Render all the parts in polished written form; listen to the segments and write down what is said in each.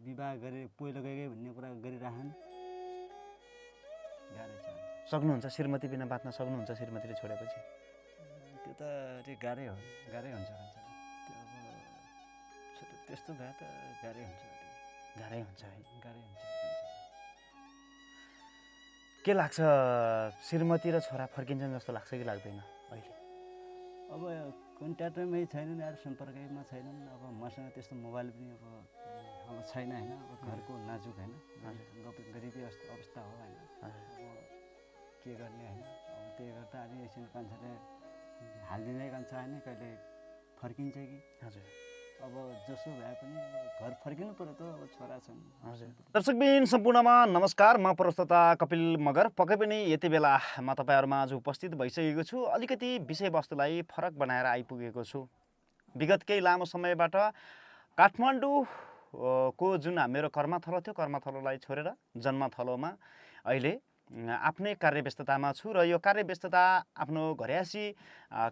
विवाह गरे पहिलो गएकै भन्ने कुरा गरिराखन् गाह्रै छ। सक्नुहुन्छ श्रीमती बिना बाँच्न सक्नुहुन्छ श्रीमतीले छोडेपछि? त्यो त अलि गाह्रै हुन्छ भन्छ त्यो अब त्यस्तो भए त गाह्रै हुन्छ गाह्रै हुन्छ है। गाह्रै हुन्छ। के लाग्छ श्रीमती र छोरा फर्किन्छन् जस्तो लाग्छ कि लाग्दैन अहिले? अब कन्ट्याक्टमै छैनन् यार, सम्पर्कमा छैनन्। अब मसँग त्यस्तो मोबाइल पनि अब छैन होइन। अब घरको नाजुक होइन, गरिबी अवस्था हो होइन। अब के गर्ने होइन। अब त्यही गर्दा अलि एकछिन कान्छाले हालिदिँदै कान्छ होइन, कहिले फर्किन्छ कि। हजुर। अब जसो भए पनि अब घर फर्किनु पर्यो त, अब छोरा छन्। हजुर। दर्शकबिन सम्पूर्णमा नमस्कार, म प्रस्तोता कपिल मगर। पक्कै पनि यति बेला म तपाईँहरूमा आज उपस्थित भइसकेको छु। अलिकति विषयवस्तुलाई फरक बनाएर आइपुगेको छु। विगत केही लामो समयबाट काठमाडौँ को जुन मेरो कर्मथलो थियो, कर्मथलोलाई छोडेर जन्मथलोमा अहिले आफ्नै कार्यव्यस्ततामा छु र यो कार्यव्यस्तता आफ्नो घरयासी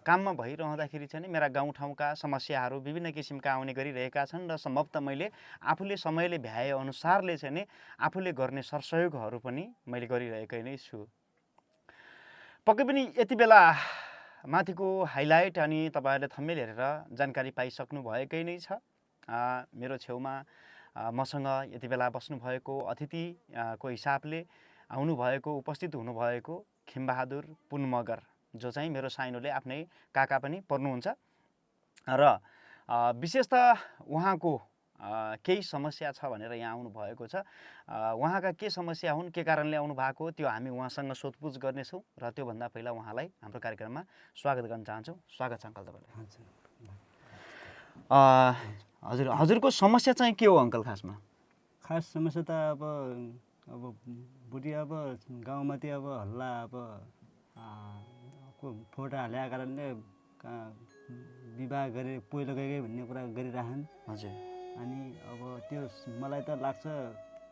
काममा भइरहँदाखेरि चाहिँ मेरा गाउँठाउँका समस्याहरू विभिन्न किसिमका आउने गरिरहेका छन् र सम्भवतः मैले आफूले समयले भ्याए अनुसारले चाहिँ नि आफूले गर्ने सरसहयोगहरू पनि मैले गरिरहेकै नै छु। पक्कै पनि यति बेला माथिको हाइलाइट अनि तपाईँहरूले थम्बनेल हेरेर जानकारी पाइसक्नु भएकै नै छ। मेरो छेउमा मसँग यति बेला बस्नुभएको अतिथिको हिसाबले आउनुभएको उपस्थित हुनुभएको खिमबहादुर पुन मगर, जो चाहिँ मेरो साइनोले आफ्नै काका पनि पर्नुहुन्छ र विशेषतः उहाँको केही समस्या छ भनेर यहाँ आउनुभएको छ। उहाँका के समस्या हुन्, के कारणले आउनु भएको, त्यो हामी उहाँसँग सोधपुछ गर्नेछौँ र त्योभन्दा पहिला उहाँलाई हाम्रो कार्यक्रममा स्वागत गर्न चाहन्छौँ। स्वागत छ अङ्कल तपाईँलाई। हजुरको समस्या चाहिँ के हो अङ्कल? खास समस्या त अब बुढी अब गाउँमा त्यो अब हल्ला अब फोटो हालेको कारणले विवाह गरे पहिलो गएकै भन्ने कुरा गरिराखन्। हजुर। अनि अब त्यो मलाई त लाग्छ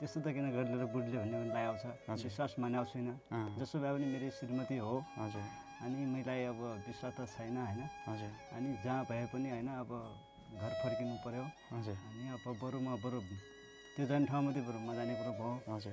त्यस्तो त किन गरिदिएर बुढीले भन्ने पनि लागेको छ। विश्वास मानेको छुइनँ। जसो भए पनि मेरो श्रीमती हो। हजुर। अनि मलाई अब विश्वास त छैन होइन। हजुर। अनि जहाँ भए पनि होइन अब घर फर्किनु पर्यो। हजुर। अनि अब बरु त्यो जाने ठाउँमा त्यो बरु म जाने कुरो भयो। हजुर।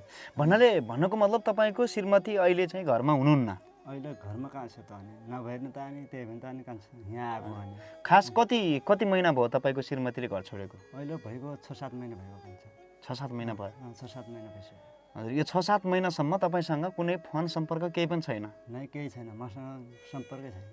भन्नको मतलब तपाईँको श्रीमती अहिले चाहिँ घरमा हुनुहुन्न? अहिले घरमा कहाँ छ त? अनि नभए त अनि त्यही भने त अनि यहाँ आएको अनि। खास कति महिना भयो तपाईँको श्रीमतीले घर छोडेको? अहिले भइगयो 6-7 महिना भएको हुन्छ। 6-7 महिना भयो? 6-7 महिना भइसक्यो। हजुर। यो 6-7 महिनासम्म तपाईँसँग कुनै फोन सम्पर्क केही पनि छैन? नै, केही छैन, मसँग सम्पर्कै छैन।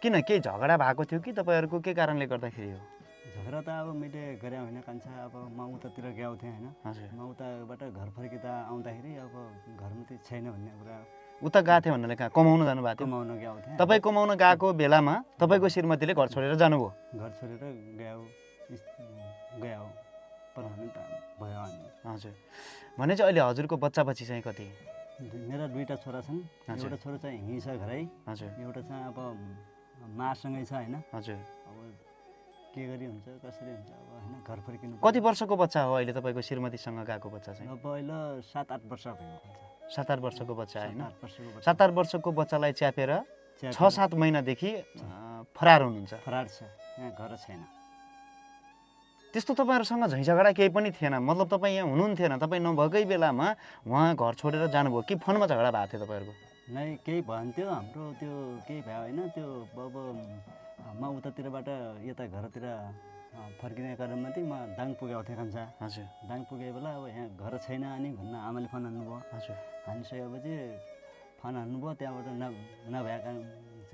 किन, केही झगडा भएको थियो कि तपाईँहरूको के कारणले गर्दाखेरि हो? झगडा त अब मैले गरे होइन कान्छा। अब म उतातिर गएको थिएँ होइन। हजुर। म उताबाट घर फर्किँदा आउँदाखेरि अब घरमा चाहिँ छैन भन्ने कुरा। उता गएको थियो भन्नाले कहाँ? कमाउनु जानुभएको थियो? कमाउन गएको थिएँ। तपाईँ कमाउन गएको बेलामा तपाईँको श्रीमतीले घर छोडेर जानुभयो? घर छोडेर गयो पर्मानेन्ट भयो अनि। हजुर। भने चाहिँ अहिले हजुरको बच्चा बच्ची चाहिँ कति? मेरा 2टा छोरा छन्। एउटा छोरा चाहिँ यहीँ छ घरै। हजुर। एउटा चाहिँ अब मासँगै छ होइन। हजुर। अब के गरी हुन्छ कसरी हुन्छ अब होइन, घर फर्किनु। कति वर्षको बच्चा हो अहिले तपाईँको श्रीमतीसँग गएको बच्चा चाहिँ? अब अहिले 7-8 वर्ष भयो। 7-8 वर्षको बच्चा होइन? 7-8 वर्षको बच्चालाई च्यापेर 6-7 महिनादेखि फरार हुनुहुन्छ? फरार छ, यहाँ घर छैन। त्यस्तो तपाईँहरूसँग झैँझगडा केही पनि थिएन? मतलब तपाईँ यहाँ हुनुहुन्थेन, तपाईँ नभएकै बेलामा उहाँ घर छोडेर जानुभयो कि फोनमा झगडा भएको थियो तपाईँहरूको? नै, केही भन्थ्यो हाम्रो त्यो केही भयो होइन। त्यो अब म उतातिरबाट यता घरतिर फर्किने क्रममा चाहिँ म दाङ पुगेको थिएँ कान्छा। हजुर। दाङ पुगे बेला अब यहाँ घर छैन अनि भन्न आमाले फोन हान्नुभयो। हजुर। हानिसकेपछि फोन हान्नुभयो। त्यहाँबाट नभएका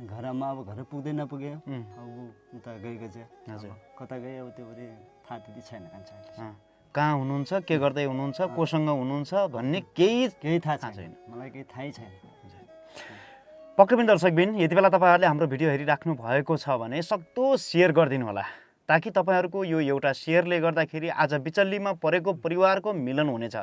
घरमा अब घर पुग्दै नपुग्यो। अब उता गएको चाहिँ हजुर कता गयो अब त्यो थाहा त्यति छैन कान्छा। कहाँ हुनुहुन्छ, के गर्दै हुनुहुन्छ, कोसँग हुनुहुन्छ भन्ने केही थाहा छैन, मलाई केही थाहै छैन। पक्कै पनि दर्शकबिन, यति बेला तपाईँहरूले हाम्रो भिडियो हेरिराख्नु भएको छ भने सक्दो सेयर गरिदिनु होला, ताकि तपाईँहरूको यो एउटा सेयरले गर्दाखेरि आज बिचल्लीमा परेको परिवारको मिलन हुनेछ।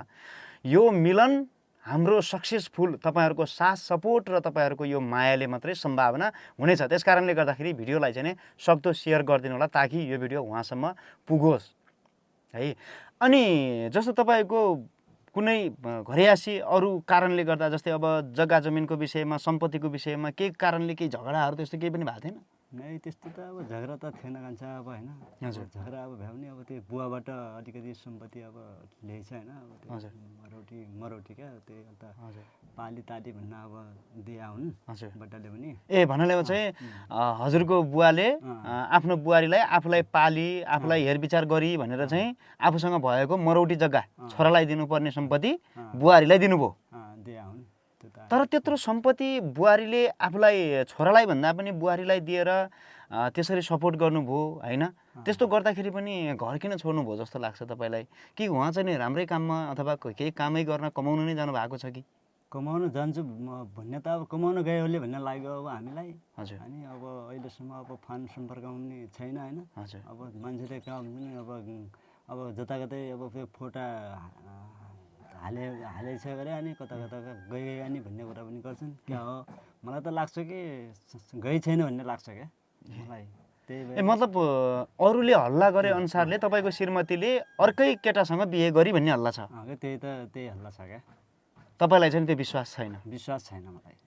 यो मिलन हाम्रो सक्सेसफुल तपाईँहरूको साथ सपोर्ट र तपाईँहरूको यो मायाले मात्रै सम्भावना हुनेछ। त्यस कारणले गर्दाखेरि भिडियोलाई चाहिँ सक्दो सेयर गरिदिनु होला, ताकि यो भिडियो उहाँसम्म पुगोस् है। अनि जस्तो तपाईँको कुनै घरयासी अरू कारणले गर्दा, जस्तै अब जग्गा जमिनको विषयमा, सम्पत्तिको विषयमा केही कारणले केही झगडाहरू त्यस्तो केही पनि भएको थिएन? नै त्यस्तो त अब झगडा त थिएन कान्छ अब होइन हजुर। झगडा अब भए पनि अब त्यो बुवाबाट अलिकति सम्पत्ति अब ल्याएछ होइन अब त्यो हजुर। मरौटी क्या त्यही अन्त हजुर पाली ताली भन्न अब दिया हुन् हजुर। बट्टाले पनि ए भन्नाले चाहिँ हजुरको बुवाले आफ्नो बुहारीलाई आफूलाई पाली आफूलाई हेरविचार गरी भनेर चाहिँ आफूसँग भएको मरौटी जग्गा छोरालाई दिनुपर्ने सम्पत्ति बुहारीलाई दिनुभयो। दिया हुन् त्यो त तर त्यत्रो सम्पत्ति बुहारीले आफूलाई छोरालाई भन्दा पनि बुहारीलाई दिएर त्यसरी सपोर्ट गर्नुभयो होइन? त्यस्तो गर्दाखेरि पनि घर किन छोड्नुभयो जस्तो लाग्छ तपाईँलाई? कि उहाँ चाहिँ नि राम्रै काममा अथवा केही कामै गर्न कमाउनु नै जानु भएको छ कि? कमाउनु जान्छु भन्ने त अब कमाउनु गयो होला भन्ने लाग्यो अब हामीलाई। हजुर। अनि अब अहिलेसम्म अब फान सम्पर्कमा पनि छैन होइन। हजुर। अब मान्छेले कहाँ हुन्छ नि अब जताकतै अब त्यो फोटा हालेछ गरे अनि कता कता गए अनि भन्ने कुरा पनि गर्छन्। क्या हो मलाई त लाग्छ कि गइ छैन भन्ने लाग्छ क्या मलाई। त्यही ए मतलब अरूले हल्ला गरे अनुसारले तपाईँको श्रीमतीले अर्कै केटासँग बिहे गरी भन्ने हल्ला छ? त्यही हल्ला छ क्या। तपाईँलाई चाहिँ त्यो विश्वास छैन? विश्वास छैन मलाई।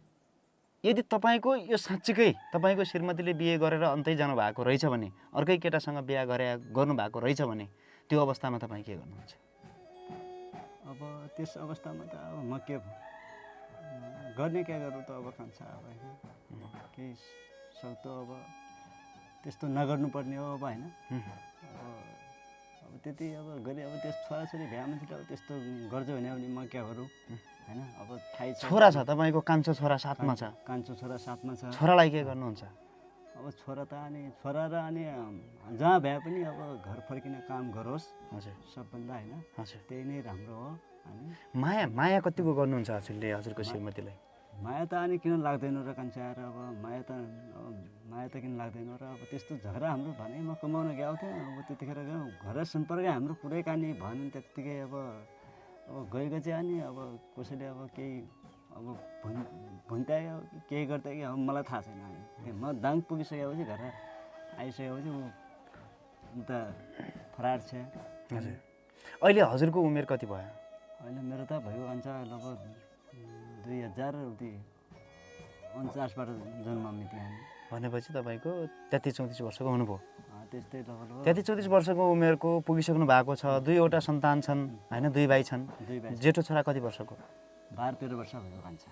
यदि तपाईँको यो साँच्चीकै तपाईँको श्रीमतीले बिहे गरेर अन्तै जानु भएको रहेछ भने, अर्कै केटासँग बिहे गर्नुभएको रहेछ भने त्यो अवस्थामा तपाईँ के गर्नुहुन्छ? अब त्यस अवस्थामा त अब म के गर्ने क्या गरौँ त अब कान्छ अब होइन केही सक्दो अब त्यस्तो नगर्नुपर्ने हो अब होइन। अब त्यति अब गरी अब त्यस छोराछोरी भ्या मान्छेले अब त्यस्तो गर्छ भने पनि म क्या गरौँ होइन। अब थाहै छ छोरा छ तपाईँको, कान्छो छोरा साथमा छ? कान्छो छोरा साथमा छ। छोरालाई के गर्नुहुन्छ? अब छोरा त अनि छोरा र अनि जहाँ भए पनि अब घर फर्किने काम गरोस्। हजुर। सबभन्दा होइन हजुर। त्यही नै राम्रो हो। अनि माया कतिको गर्नुहुन्छ हजुरले हजुरको श्रीमतीलाई? माया त अनि किन लाग्दैन र कान्छा आएर अब माया त किन लाग्दैन र अब त्यस्तो झगडा हाम्रो भने म कमाउन गएको थिएँ। अब त्यतिखेर घर सम्पर्क हाम्रो पुरै कानी भएन त्यत्तिकै अब गएको चाहिँ अनि अब कसैले अब केही अब भुन्त्यायो केही गर्दा कि अब मलाई थाहा छैन। अनि म दाङ पुगिसकेपछि घर आइसकेपछि ऊ त फरार छ। हजुर। अहिले हजुरको उमेर कति भयो? अहिले मेरो त भयो भन्छ लगभग 2049बाट जन्म मिति हामी। भनेपछि तपाईँको 33-34 वर्षको हुनुभयो? त्यस्तै लगभग 33-34 वर्षको उमेरको पुगिसक्नु भएको छ। दुईवटा सन्तान छन् होइन, दुई भाइ छन्। जेठो छोरा कति वर्षको? 12-13 वर्ष भयो कान्छ।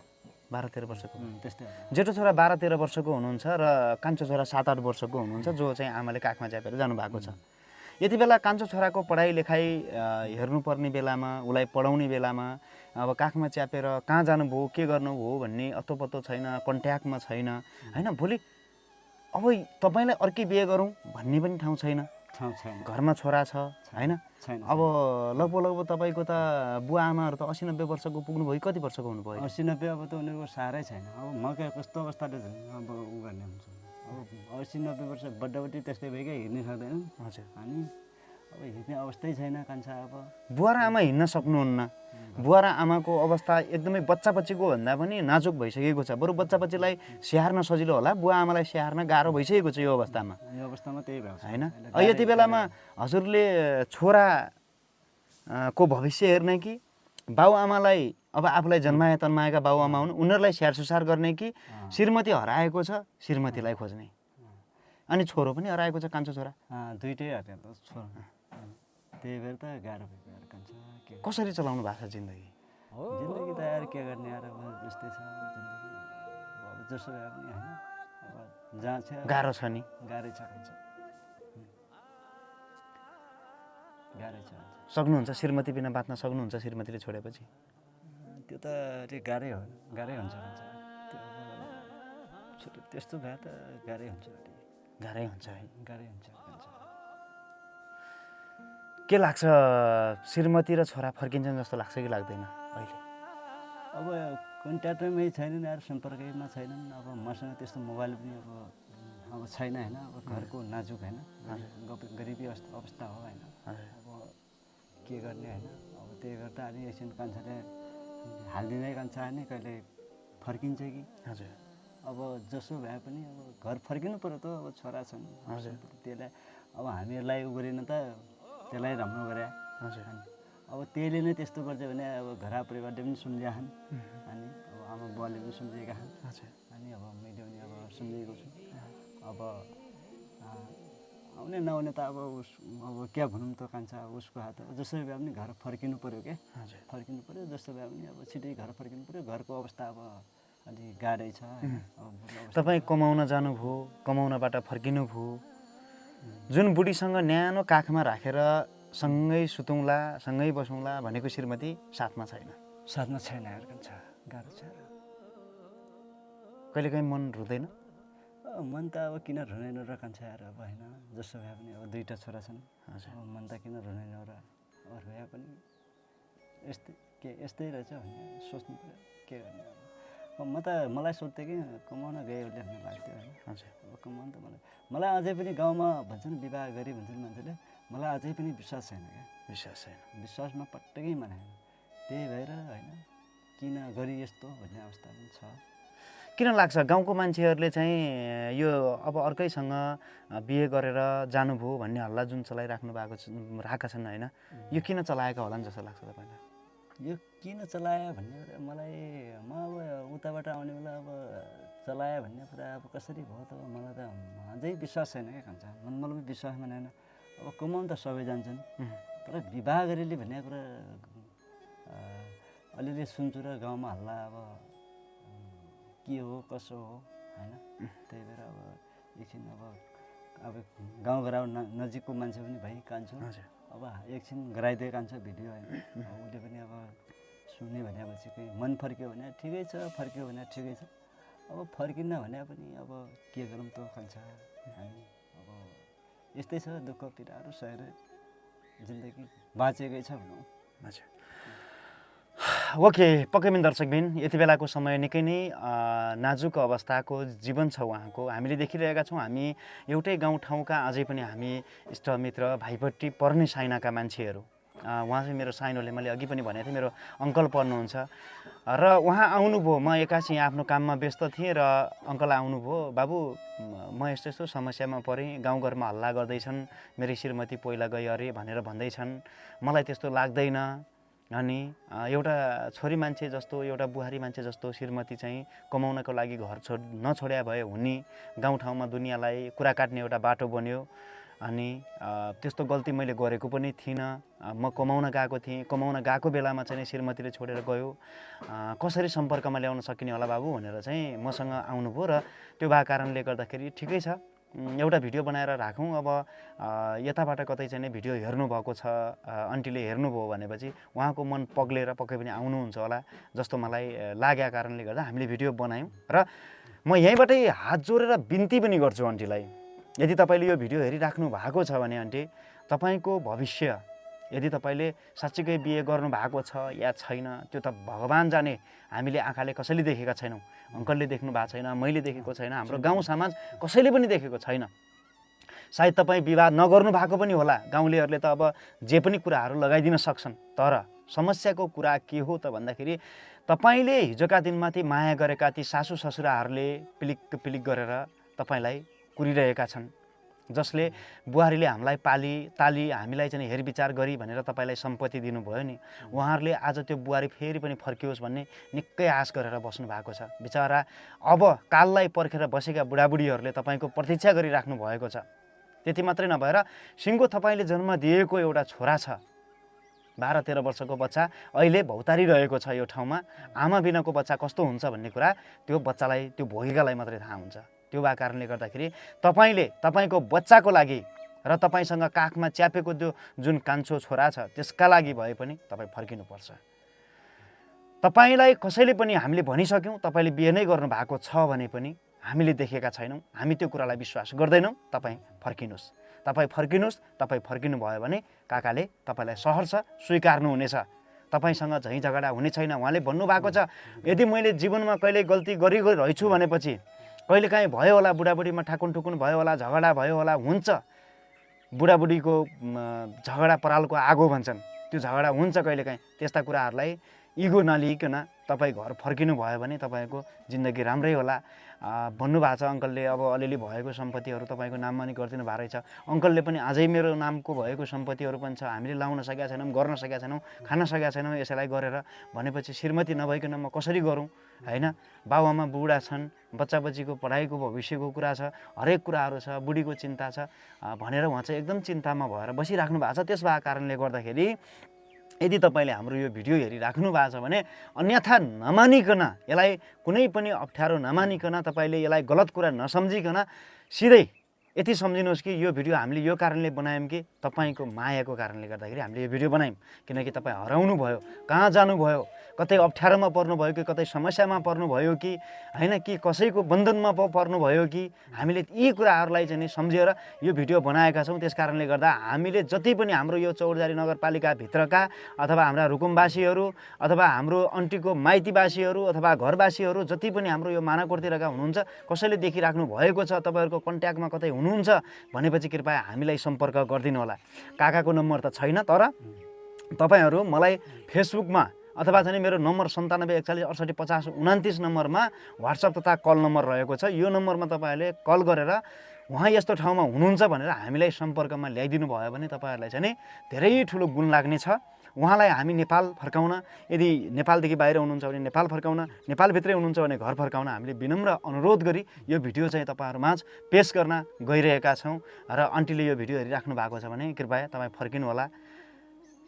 12-13 वर्षको? त्यस्तै। जेठो छोरा 12-13 वर्षको हुनुहुन्छ र कान्छो छोरा 7-8 वर्षको हुनुहुन्छ, जो चाहिँ आमाले काखमा च्यापेर जानुभएको छ। यति बेला कान्छो छोराको पढाइ लेखाइ हेर्नुपर्ने बेलामा, उसलाई पढाउने बेलामा अब काखमा च्यापेर कहाँ जानुभयो के गर्नुभयो भन्ने अत्तो छैन, कन्ट्याक्टमा छैन होइन। भोलि अब तपाईँलाई अर्कै बिहे गरौँ भन्ने पनि ठाउँ छैन। घरमा छोरा छ होइन। अब लगभग तपाईँको त बुवा आमाहरू त 80-90 वर्षको पुग्नुभयो। कति वर्षको हुनुभयो? 80-90 अब त उनीहरूको साह्रै छैन। अब म कस्तो अवस्थाले अब उ गर्ने हुन्छ। अब 80-90 वर्ष बड्डाबड्डी त्यस्तै भइकै हिँड्नै सक्दैन। हजुर। अनि अब हिँड्ने अवस्थै छैन कान्छा। अब बुवा र आमा हिँड्न सक्नुहुन्न। बुवा र आमाको अवस्था एकदमै बच्चाबच्चीको भन्दा पनि नाजुक भइसकेको छ। बरु बच्चाबच्चीलाई स्याहार्न सजिलो होला, बुवा आमालाई स्याहार्न गाह्रो भइसकेको छ यो अवस्थामा। यो अवस्थामा त्यही भएको छ होइन। यति बेलामा हजुरले छोराको भविष्य हेर्ने कि बाउ आमालाई, अब आफूलाई जन्माए तन्माएका बाउ आमा हुन् उनीहरूलाई स्याहार सुसार गर्ने कि श्रीमती हराएको छ श्रीमतीलाई खोज्ने? अनि छोरो पनि हराएको छ, कान्छो छोरा? दुइटै हराएको छोरा। त्यही भएर त गाह्रो भएको कान्छ। कसरी चलाउनु भएको छ जिन्दगी? जिन्दगी त यार के गर्ने यार, अब जस्तै छ जिन्दगी। अब जसो भए पनि होइन, अब जहाँ छ गाह्रो छ नि? गाह्रै छ कान्छ, गाह्रै छ। सक्नुहुन्छ श्रीमती बिना बाँच्न सक्नुहुन्छ श्रीमतीले छोडेपछि? त्यो त गाह्रै हुन्छ कान्छ। त्यस्तो भए त गाह्रै हुन्छ। गाह्रै हुन्छ है? गाह्रै हुन्छ कान्छ। के लाग्छ, श्रीमती र छोरा फर्किन्छन् जस्तो लाग्छ कि लाग्दैन अहिले? अब कन्ट्याक्टमै छैनन् यार, सम्पर्कमा छैनन्। अब मसँग त्यस्तो मोबाइल पनि अब छैन होइन। अब घरको नाजुक होइन, गरिबी अवस्था हो होइन। अब के गर्ने होइन। अब त्यही गर्दा अनि एकछिन कान्छाले हालिदिँदै कान्छ नि कहिले फर्किन्छ कि। हजुर। अब जसो भए पनि अब घर फर्किनु पऱ्यो त। अब छोरा छन्। हजुर। त्यसलाई अब हामीहरूलाई उ गरेन त, त्यसलाई राम्रो गरे। हजुर। अब त्यसले नै त्यस्तो गर्छ भने अब घर परिवारले पनि सम्झाछन्। अनि अब आमा बुवाले पनि सम्झेका छन्। हजुर। अनि अब मैले पनि अब सम्झेको छु। अब आउने नआउने त अब क्या भनौँ त कान्छा अब उसको हात जसरी भए पनि घर फर्किनु पऱ्यो क्या फर्किनु पऱ्यो जस्तो भए पनि अब छिटै घर फर्किनु पऱ्यो घरको अवस्था अब अलि गाह्रै छ होइन अब बुढो अवस्था तपाईँ कमाउन जानुभयो कमाउनबाट फर्किनुभयो जुन बुढीसँग न्यानो काखमा राखेर सँगै सुतौँला सँगै बसौँला भनेको श्रीमती साथमा छैन साथमा छैन यार कान्छा गाह्रो छ कहिलेकाहीँ मन रुँदैन मन त अब किन रुँदैन र कान्छा यार अब होइन जस्तो भए पनि अब दुईवटा छोरा छन् अब मन त किन रुँदैन र अरू भए पनि यस्तै रहेछ भने सोच्नु पऱ्यो के गर्ने अब म त मलाई सोध्थेँ कि कमाउन गयो भने भन्ने लाग्थ्यो होइन हजुर अब कमाउनु त मलाई अझै पनि गाउँमा भन्छन् विवाह गरी भन्छन् मान्छेले मलाई अझै पनि विश्वास छैन क्या विश्वास छैन विश्वासमा पटक्कै मानेन त्यही भएर होइन किन गरी यस्तो भन्ने अवस्था पनि छ किन लाग्छ गाउँको मान्छेहरूले चाहिँ यो अब अर्कैसँग बिहे गरेर जानुभयो भन्ने हल्ला जुन चलाइराख्नु भएको राखेका छन् होइन यो किन चलाएका होलान् जस्तो लाग्छ तपाईँलाई यो किन चलायो भन्ने कुरा मलाई म अब उताबाट आउने बेला अब चलायो भन्ने कुरा अब कसरी भयो त मलाई त अझै विश्वास छैन क्या खान्छ मलाई पनि विश्वास मानेन अब कमाउनु त सबै जान्छन् तर विवाह गरेली भन्ने कुरा अलिअलि सुन्छु र गाउँमा हल्ला अब के हो कसो हो होइन त्यही भएर अब एकछिन अब गाउँघर नजिकको मान्छे पनि भाइ कान्छो अब एकछिन गराइदियो कान्छ भिडियो होइन उसले पनि अब सुन्ने भनेपछि कोही मन फर्क्यो भने ठिकै छ फर्क्यो भने ठिकै छ अब फर्किन्न भने पनि अब के गरौँ त खान्छ हामी अब यस्तै छ दुःख पीडाहरू सहेर जिन्दगी बाँचेकै छ भनौँ हजुर ओके पक्कै पनि दर्शकबिन यति बेलाको समय निकै नै नाजुक अवस्थाको जीवन छ उहाँको हामीले देखिरहेका छौँ हामी एउटै गाउँठाउँका अझै पनि हामी इष्टमित्र भाइपट्टि पर्ने साइनाका मान्छेहरू उहाँ चाहिँ मेरो साइनोले मैले अघि पनि भनेको थिएँ मेरो अङ्कल पर्नुहुन्छ र उहाँ आउनुभयो म एक्कासी आफ्नो काममा व्यस्त थिएँ र अङ्कल आउनुभयो बाबु म यस्तो यस्तो समस्यामा परेँ गाउँघरमा हल्ला गर्दैछन् मेरी श्रीमती पहिला गई अरे भनेर भन्दैछन् मलाई त्यस्तो लाग्दैन अनि एउटा छोरी मान्छे जस्तो एउटा बुहारी मान्छे जस्तो श्रीमती चाहिँ कमाउनको लागि घर नछोड्या भए हुने गाउँठाउँमा दुनियाँलाई कुरा काट्ने एउटा बाटो बन्यो अनि त्यस्तो गल्ती मैले गरेको पनि थिइनँ म कमाउन गएको थिएँ कमाउन गएको बेलामा चाहिँ श्रीमतीले छोडेर गयो कसरी सम्पर्कमा ल्याउन सकिने होला बाबु भनेर चाहिँ मसँग आउनुभयो र त्यो भएको कारणले गर्दाखेरि ठिकै छ एउटा भिडियो बनाएर राखौँ अब यताबाट कतै चाहिँ भिडियो हेर्नुभएको छ आन्टीले हेर्नुभयो भनेपछि उहाँको मन पग्लेर पक्कै पनि आउनुहुन्छ होला जस्तो मलाई लागेका कारणले गर्दा हामीले भिडियो बनायौँ र म यहीँबाटै हात जोडेर बिन्ती पनि गर्छु आन्टीलाई यदि तपाईँले यो भिडियो हेरिराख्नु भएको छ भने आन्टी तपाईँको भविष्य यदि तपाईँले साँच्चीकै बिहे गर्नु भएको छ या छैन त्यो त भगवान् जाने हामीले आँखाले कसैले देखेका छैनौँ अङ्कलले देख्नु भएको छैन मैले देखेको छैन हाम्रो गाउँ समाज कसैले पनि देखेको छैन सायद तपाईँ विवाह नगर्नु भएको पनि होला गाउँलेहरूले त अब जे पनि कुराहरू लगाइदिन सक्छन् तर समस्याको कुरा के हो त भन्दाखेरि तपाईँले हिजोका दिनमाथि माया गरेका ती सासू ससुराहरूले पिलिक पिलिक गरेर तपाईँलाई कुरिरहेका छन् जसले बुहारीले हामीलाई ताली हामीलाई चाहिँ हेरविचार गरी भनेर तपाईँलाई सम्पत्ति दिनुभयो नि उहाँहरूले आज त्यो बुहारी फेरि पनि फर्कियोस् भन्ने निकै आश गरेर बस्नु भएको छ बिचरा अब काललाई पर्खेर बसेका बुढाबुढीहरूले तपाईँको प्रतीक्षा गरिराख्नु भएको छ त्यति मात्रै नभएर सिङ्गो तपाईँले जन्म दिएको एउटा छोरा छ 12-13 वर्षको बच्चा अहिले भौतारिरहेको छ यो ठाउँमा आमा बिनाको बच्चा कस्तो हुन्छ भन्ने कुरा त्यो बच्चालाई त्यो भोगेकालाई मात्रै थाहा हुन्छ त्यो भएको कारणले गर्दाखेरि तपाईँले तपाईँको बच्चाको लागि र तपाईँसँग काखमा च्यापेको त्यो जुन कान्छो छोरा छ त्यसका लागि भए पनि तपाईँ फर्किनुपर्छ तपाईँलाई कसैले पनि हामीले भनिसक्यौँ तपाईँले बिहे नै गर्नु भएको छ भने पनि हामीले देखेका छैनौँ हामी त्यो कुरालाई विश्वास गर्दैनौँ तपाईँ फर्किनुहोस् तपाईँ फर्किनु भयो भने काकाले तपाईँलाई सहर्ष स्वीकार्नु हुनेछ तपाईँसँग झैँ झगडा हुने छैन उहाँले भन्नुभएको छ यदि मैले जीवनमा कहिले गल्ती गरिरहेछु भनेपछि कहिलेकाहीँ भयो होला बुढाबुढीमा ठाकुन ठुकुन भयो होला झगडा भयो होला हुन्छ बुढाबुढीको झगडा परालको आगो भन्छन् त्यो झगडा हुन्छ कहिलेकाहीँ त्यस्ता कुराहरूलाई इगो नलिकन तपाईँ घर फर्किनु भयो भने तपाईँको जिन्दगी राम्रै होला। भन्नुभएको छ अङ्कलले, अब अलिअलि भएको सम्पत्तिहरू तपाईँको नाममा नि गरिदिनु भएको रहेछ। अङ्कलले पनि अझै मेरो नामको भएको सम्पत्तिहरू पनि छ, हामीले लाउन सकेका छैनौँ, गर्न सकेका छैनौँ, खान सकेका छैनौँ यसैलाई गरेर भनेपछि श्रीमती नभइकन म कसरी गरौँ होइन। बाबुआमा बुढा छन्, बच्चा बच्चीको पढाइको भविष्यको कुरा छ, हरेक कुराहरू छ, बुढीको चिन्ता छ भनेर उहाँ चाहिँ एकदम चिन्तामा भएर बसिराख्नु भएको छ। त्यस भएको कारणले गर्दाखेरि यदि तपाईँले हाम्रो यो भिडियो हेरिराख्नु भएको छ भने अन्यथा नमानिकन, यसलाई कुनै पनि अप्ठ्यारो नमानिकन, तपाईँले यसलाई गलत कुरा नसम्झिकन सिधै यति सम्झिनुहोस् कि यो भिडियो हामीले यो कारणले बनायौँ कि तपाईँको मायाको कारणले गर्दाखेरि हामीले यो भिडियो बनायौँ। किनकि तपाईँ हराउनु भयो, कहाँ जानुभयो, कतै अप्ठ्यारोमा पर्नुभयो कि कतै समस्यामा पर्नुभयो कि होइन, कि कसैको बन्धनमा पर्नुभयो कि, हामीले यी कुराहरूलाई चाहिँ नि सम्झेर यो भिडियो बनाएका छौँ। त्यस कारणले गर्दा हामीले जति पनि हाम्रो यो चौरजारी नगरपालिकाभित्रका अथवा हाम्रा रुकुमवासीहरू अथवा हाम्रो अन्टीको माइतीवासीहरू अथवा घरवासीहरू जति पनि हाम्रो यो मानाकोटतिरका हुनुहुन्छ, कसैले देखिराख्नु भएको छ, तपाईँहरूको कन्ट्याक्टमा कतै हुनुहुन्छ भनेपछि कृपया हामीलाई सम्पर्क गरिदिनु होला। काकाको नम्बर त छैन, तर तपाईँहरू मलाई फेसबुकमा अथवा चाहिँ मेरो नम्बर 9741485029 नम्बरमा व्हाट्सएप तथा कल नम्बर रहेको छ। यो नम्बरमा तपाईँहरूले कल गरेर उहाँ यस्तो ठाउँमा हुनुहुन्छ भनेर हामीलाई सम्पर्कमा ल्याइदिनु भयो भने तपाईँहरूलाई चाहिँ नि धेरै ठुलो गुण लाग्नेछ। उहाँलाई हामी नेपाल फर्काउन, यदि नेपालदेखि बाहिर हुनुहुन्छ भने नेपाल फर्काउन, नेपालभित्रै हुनुहुन्छ भने घर फर्काउन हामीले विनम्र अनुरोध गरी यो भिडियो चाहिँ तपाईँहरूमाझ पेस गर्न गइरहेका छौँ। र आन्टीले यो भिडियो हेरिराख्नु भएको छ भने कृपया तपाईँ फर्किनु होला।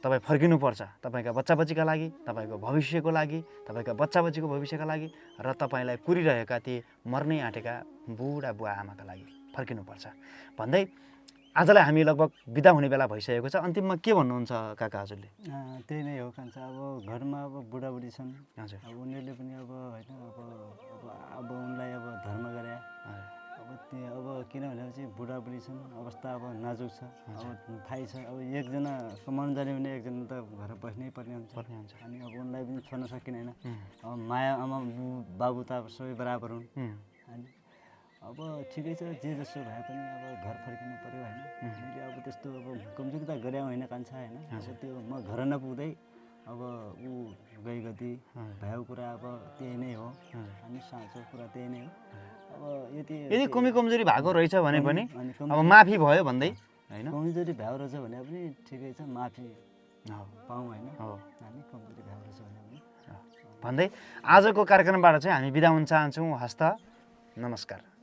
तपाईँ फर्किनुपर्छ, तपाईँका बच्चा बच्चीका लागि, तपाईँको भविष्यको लागि, तपाईँका बच्चा बच्चीको भविष्यका लागि र तपाईँलाई कुरिरहेका ती मर्नै आँटेका बुढा बुवा आमाका लागि फर्किनुपर्छ भन्दै आजलाई हामी लगभग बिदा हुने बेला भइसकेको छ। अन्तिममा के भन्नुहुन्छ काका हजुरले? त्यही नै हो कान्छ। अब घरमा अब बुढाबुढी छन्, हजुर, अब उनीहरूले पनि अब होइन अब उनलाई अब धर्म गरे अब त्यो अब किन भनेपछि बुढाबुढी छन्, अवस्था अब नाजुक छ, अब थाहै छ। अब एकजना कमाउनु जाने भने एकजना त घर बस्नै पर्ने हुन्छ अनि अब उनलाई पनि छोड्न सकिँदैन। अब माया आमा बाबु त अब सबै बराबर हुन् अनि अब ठिकै छ, जे जसो भए पनि अब घर फर्किनु पऱ्यो होइन। मैले अब त्यस्तो अब कमजोरी त गरे होइन कान्छ होइन। अब त्यो म घर नपुग्दै अब ऊ गइगति भएको कुरा अब त्यही नै हो अनि साँचो कुरा त्यही नै हो। अब यदि कमी कमजोरी भएको रहेछ भने पनि अब माफी भयो भन्दै होइन, कमजोरी भएको रहेछ भने पनि ठिकै छ, माफी पाऊँ होइन। हामी कमजोरी भएको रहेछ भने भन्दै आजको कार्यक्रमबाट चाहिँ हामी बिदा हुन चाहन्छौँ। हस्त, नमस्कार।